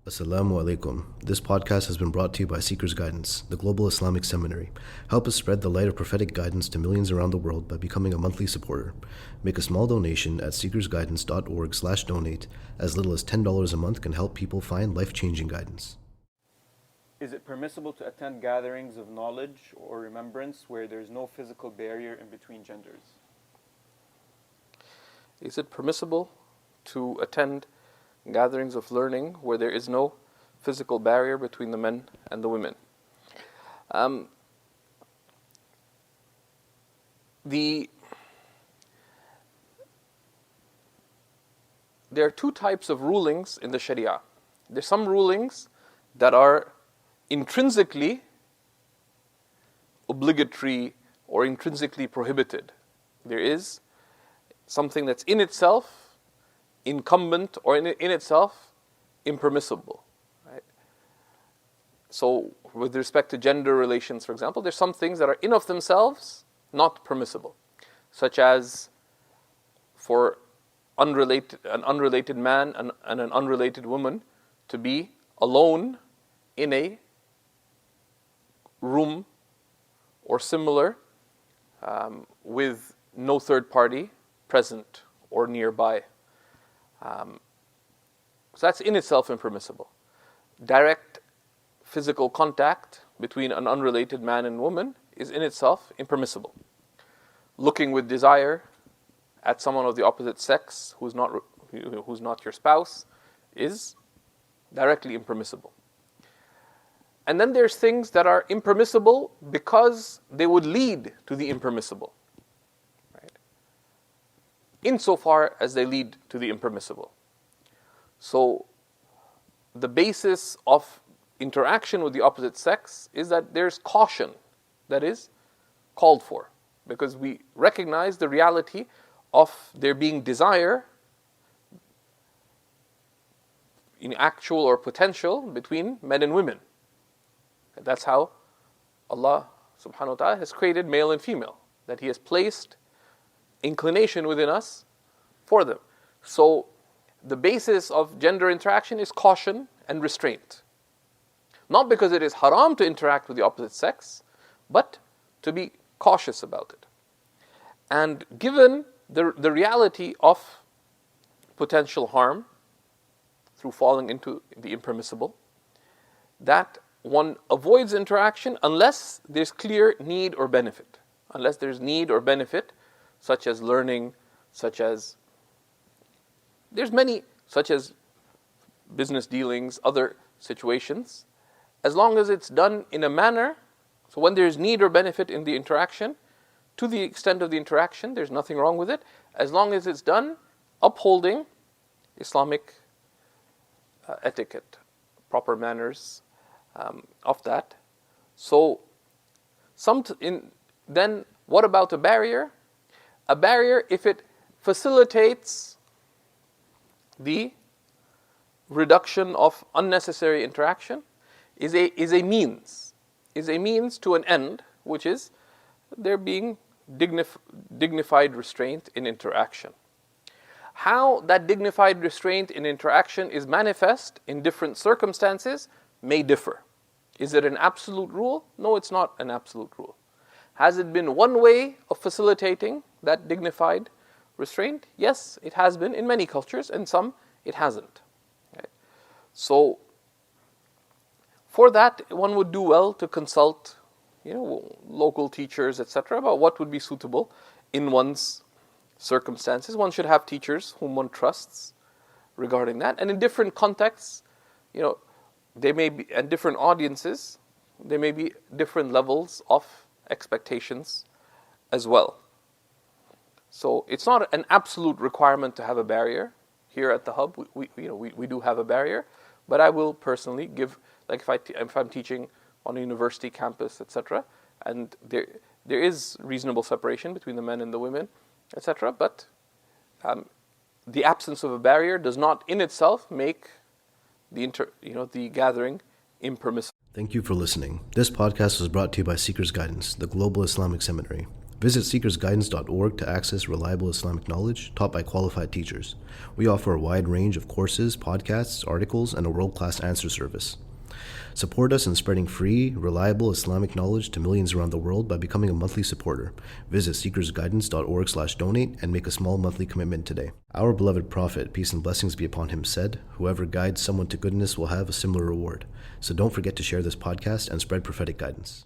Assalamu alaikum. This podcast has been brought to you by SeekersGuidance, the global Islamic seminary. Help us spread the light of prophetic guidance to millions around the world by becoming a monthly supporter. Make a small donation at SeekersGuidance.org/donate. As little as $10 a month can help people find life-changing guidance. Is it permissible to attend gatherings of knowledge or remembrance where there is no physical barrier in between genders? Is it permissible to attend gatherings of learning where there is no physical barrier between the men and the women? There are two types of rulings in the Sharia. There are some rulings that are intrinsically obligatory or intrinsically prohibited. There is something that's in itself incumbent or in itself impermissible. Right? So with respect to gender relations, for example, there's some things that are in of themselves not permissible, such as for an unrelated man and an unrelated woman to be alone in a room or similar with no third party present or nearby. So that's in itself impermissible. Direct physical contact between an unrelated man and woman is in itself impermissible. Looking with desire at someone of the opposite sex who's not your spouse is directly impermissible. And then there's things that are impermissible because they would lead to the impermissible. Insofar as they lead to the impermissible. So, the basis of interaction with the opposite sex is that there's caution that is called for, because we recognize the reality of there being desire in actual or potential between men and women. That's how Allah subhanahu wa ta'ala has created male and female, that He has placed inclination within us for them. So the basis of gender interaction is caution and restraint. Not because it is haram to interact with the opposite sex, but to be cautious about it. And given the reality of potential harm through falling into the impermissible, that one avoids interaction unless there's clear need or benefit. Unless there's need or benefit, such as learning, such as business dealings, other situations, as long as it's done in a manner, so when there's need or benefit in the interaction, to the extent of the interaction, there's nothing wrong with it, as long as it's done upholding Islamic etiquette, proper manners of that. So, then what about a barrier? A barrier, if it facilitates the reduction of unnecessary interaction, is a means to an end, which is there being dignified restraint in interaction. How that dignified restraint in interaction is manifest in different circumstances may differ. Is it an absolute rule? No, it's not an absolute rule. Has it been one way of facilitating that dignified restraint? Yes, it has been in many cultures, and some it hasn't. Okay. So, for that, one would do well to consult, local teachers, etc., about what would be suitable in one's circumstances. One should have teachers whom one trusts regarding that, and in different contexts, they may be, and different audiences, there may be different levels of expectations as well. So it's not an absolute requirement to have a barrier. Here at the Hub, we do have a barrier, but I will personally give, like if I'm teaching on a university campus, etc., and there is reasonable separation between the men and the women, etc., but the absence of a barrier does not in itself make the gathering impermissible. Thank you for listening. This podcast was brought to you by SeekersGuidance, the global Islamic seminary. Visit SeekersGuidance.org to access reliable Islamic knowledge taught by qualified teachers. We offer a wide range of courses, podcasts, articles, and a world-class answer service. Support us in spreading free, reliable Islamic knowledge to millions around the world by becoming a monthly supporter. Visit SeekersGuidance.org/donate and make a small monthly commitment today. Our beloved Prophet, peace and blessings be upon him, said, "Whoever guides someone to goodness will have a similar reward." So don't forget to share this podcast and spread prophetic guidance.